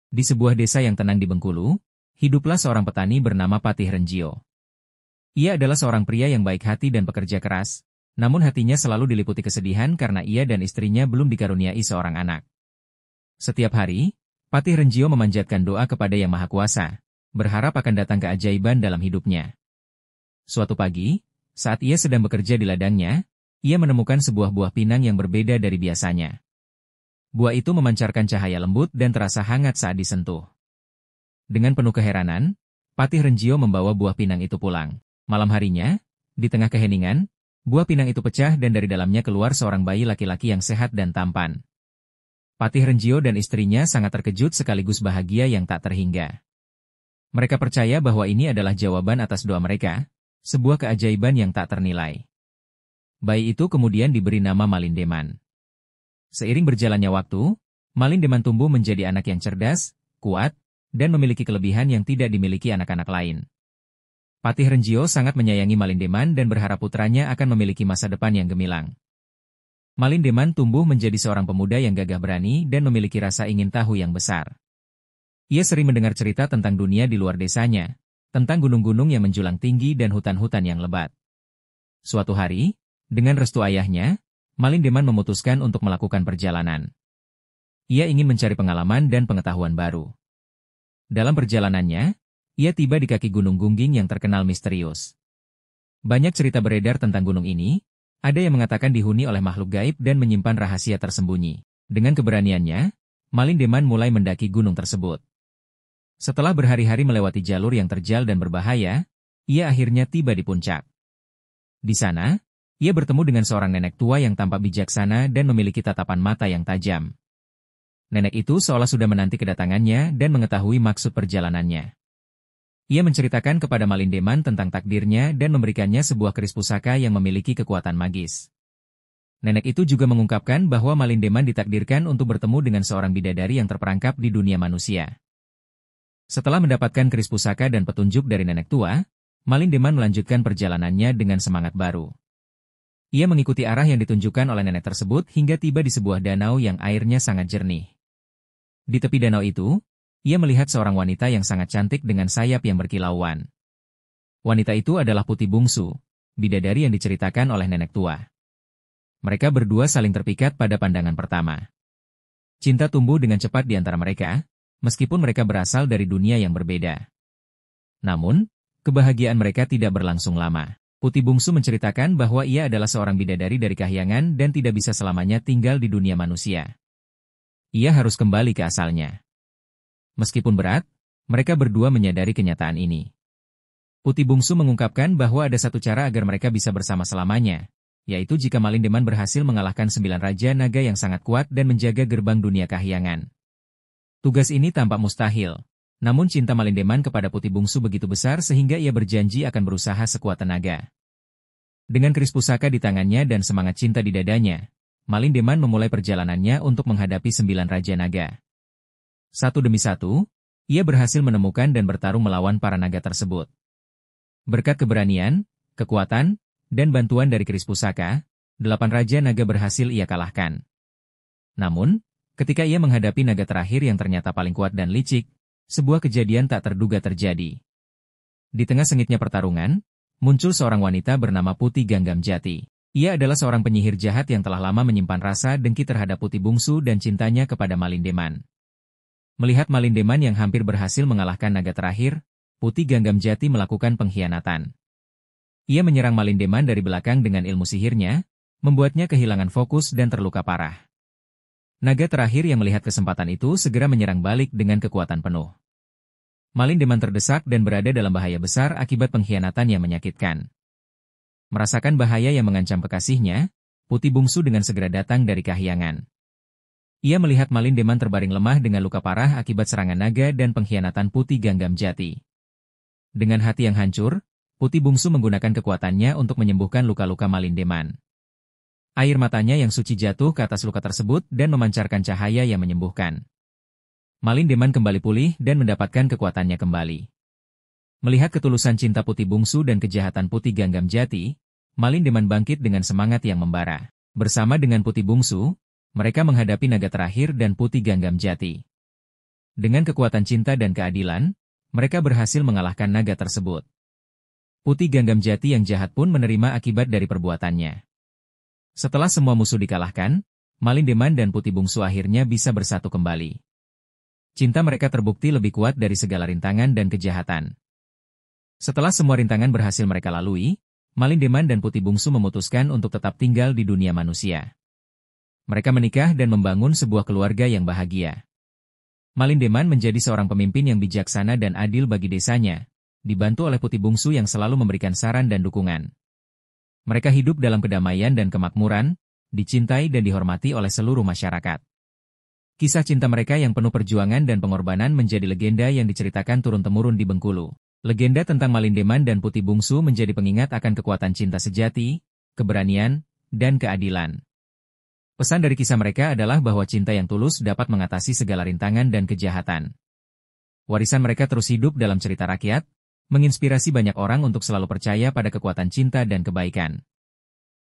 Di sebuah desa yang tenang di Bengkulu, hiduplah seorang petani bernama Patih Renjio. Ia adalah seorang pria yang baik hati dan pekerja keras, namun hatinya selalu diliputi kesedihan karena ia dan istrinya belum dikaruniai seorang anak. Setiap hari, Patih Renjio memanjatkan doa kepada Yang Maha Kuasa, berharap akan datang keajaiban dalam hidupnya. Suatu pagi, saat ia sedang bekerja di ladangnya, ia menemukan sebuah buah pinang yang berbeda dari biasanya. Buah itu memancarkan cahaya lembut dan terasa hangat saat disentuh. Dengan penuh keheranan, Patih Renjio membawa buah pinang itu pulang. Malam harinya, di tengah keheningan, buah pinang itu pecah dan dari dalamnya keluar seorang bayi laki-laki yang sehat dan tampan. Patih Renjio dan istrinya sangat terkejut sekaligus bahagia yang tak terhingga. Mereka percaya bahwa ini adalah jawaban atas doa mereka, sebuah keajaiban yang tak ternilai. Bayi itu kemudian diberi nama Malindeman. Seiring berjalannya waktu, Malindeman tumbuh menjadi anak yang cerdas, kuat, dan memiliki kelebihan yang tidak dimiliki anak-anak lain. Patih Renjio sangat menyayangi Malindeman dan berharap putranya akan memiliki masa depan yang gemilang. Malindeman tumbuh menjadi seorang pemuda yang gagah berani dan memiliki rasa ingin tahu yang besar. Ia sering mendengar cerita tentang dunia di luar desanya, tentang gunung-gunung yang menjulang tinggi dan hutan-hutan yang lebat. Suatu hari, dengan restu ayahnya, Malindeman memutuskan untuk melakukan perjalanan. Ia ingin mencari pengalaman dan pengetahuan baru. Dalam perjalanannya, ia tiba di kaki Gunung Gungging yang terkenal misterius. Banyak cerita beredar tentang gunung ini, ada yang mengatakan dihuni oleh makhluk gaib dan menyimpan rahasia tersembunyi. Dengan keberaniannya, Malindeman mulai mendaki gunung tersebut. Setelah berhari-hari melewati jalur yang terjal dan berbahaya, ia akhirnya tiba di puncak. Di sana, ia bertemu dengan seorang nenek tua yang tampak bijaksana dan memiliki tatapan mata yang tajam. Nenek itu seolah sudah menanti kedatangannya dan mengetahui maksud perjalanannya. Ia menceritakan kepada Malindeman tentang takdirnya dan memberikannya sebuah keris pusaka yang memiliki kekuatan magis. Nenek itu juga mengungkapkan bahwa Malindeman ditakdirkan untuk bertemu dengan seorang bidadari yang terperangkap di dunia manusia. Setelah mendapatkan keris pusaka dan petunjuk dari nenek tua, Malindeman melanjutkan perjalanannya dengan semangat baru. Ia mengikuti arah yang ditunjukkan oleh nenek tersebut hingga tiba di sebuah danau yang airnya sangat jernih. Di tepi danau itu, ia melihat seorang wanita yang sangat cantik dengan sayap yang berkilauan. Wanita itu adalah Putih Bungsu, bidadari yang diceritakan oleh nenek tua. Mereka berdua saling terpikat pada pandangan pertama. Cinta tumbuh dengan cepat di antara mereka, meskipun mereka berasal dari dunia yang berbeda. Namun, kebahagiaan mereka tidak berlangsung lama. Putih Bungsu menceritakan bahwa ia adalah seorang bidadari dari Kahyangan dan tidak bisa selamanya tinggal di dunia manusia. Ia harus kembali ke asalnya. Meskipun berat, mereka berdua menyadari kenyataan ini. Putih Bungsu mengungkapkan bahwa ada satu cara agar mereka bisa bersama selamanya, yaitu jika Malindeman berhasil mengalahkan 9 Raja Naga yang sangat kuat dan menjaga gerbang dunia Kahyangan. Tugas ini tampak mustahil. Namun cinta Malindeman kepada Putih Bungsu begitu besar sehingga ia berjanji akan berusaha sekuat tenaga. Dengan keris pusaka di tangannya dan semangat cinta di dadanya, Malindeman memulai perjalanannya untuk menghadapi 9 Raja Naga. Satu demi satu, ia berhasil menemukan dan bertarung melawan para naga tersebut. Berkat keberanian, kekuatan, dan bantuan dari keris pusaka, 8 Raja Naga berhasil ia kalahkan. Namun, ketika ia menghadapi naga terakhir yang ternyata paling kuat dan licik, sebuah kejadian tak terduga terjadi. Di tengah sengitnya pertarungan, muncul seorang wanita bernama Putih Ganggam Jati. Ia adalah seorang penyihir jahat yang telah lama menyimpan rasa dengki terhadap Putih Bungsu dan cintanya kepada Malindeman. Melihat Malindeman yang hampir berhasil mengalahkan naga terakhir, Putih Ganggam Jati melakukan pengkhianatan. Ia menyerang Malindeman dari belakang dengan ilmu sihirnya, membuatnya kehilangan fokus dan terluka parah. Naga terakhir yang melihat kesempatan itu segera menyerang balik dengan kekuatan penuh. Malindeman terdesak dan berada dalam bahaya besar akibat pengkhianatan yang menyakitkan. Merasakan bahaya yang mengancam kekasihnya, Putih Bungsu dengan segera datang dari Kahyangan. Ia melihat Malindeman terbaring lemah dengan luka parah akibat serangan naga dan pengkhianatan Putih Ganggam Jati. Dengan hati yang hancur, Putih Bungsu menggunakan kekuatannya untuk menyembuhkan luka-luka Malindeman. Air matanya yang suci jatuh ke atas luka tersebut dan memancarkan cahaya yang menyembuhkan. Malindeman kembali pulih dan mendapatkan kekuatannya kembali. Melihat ketulusan cinta Putih Bungsu dan kejahatan Putih Ganggam Jati, Malindeman bangkit dengan semangat yang membara. Bersama dengan Putih Bungsu, mereka menghadapi naga terakhir dan Putih Ganggam Jati. Dengan kekuatan cinta dan keadilan, mereka berhasil mengalahkan naga tersebut. Putih Ganggam Jati yang jahat pun menerima akibat dari perbuatannya. Setelah semua musuh dikalahkan, Malindeman dan Putih Bungsu akhirnya bisa bersatu kembali. Cinta mereka terbukti lebih kuat dari segala rintangan dan kejahatan. Setelah semua rintangan berhasil mereka lalui, Malindeman dan Putih Bungsu memutuskan untuk tetap tinggal di dunia manusia. Mereka menikah dan membangun sebuah keluarga yang bahagia. Malindeman menjadi seorang pemimpin yang bijaksana dan adil bagi desanya, dibantu oleh Putih Bungsu yang selalu memberikan saran dan dukungan. Mereka hidup dalam kedamaian dan kemakmuran, dicintai dan dihormati oleh seluruh masyarakat. Kisah cinta mereka yang penuh perjuangan dan pengorbanan menjadi legenda yang diceritakan turun-temurun di Bengkulu. Legenda tentang Malindeman dan Putih Bungsu menjadi pengingat akan kekuatan cinta sejati, keberanian, dan keadilan. Pesan dari kisah mereka adalah bahwa cinta yang tulus dapat mengatasi segala rintangan dan kejahatan. Warisan mereka terus hidup dalam cerita rakyat, menginspirasi banyak orang untuk selalu percaya pada kekuatan cinta dan kebaikan.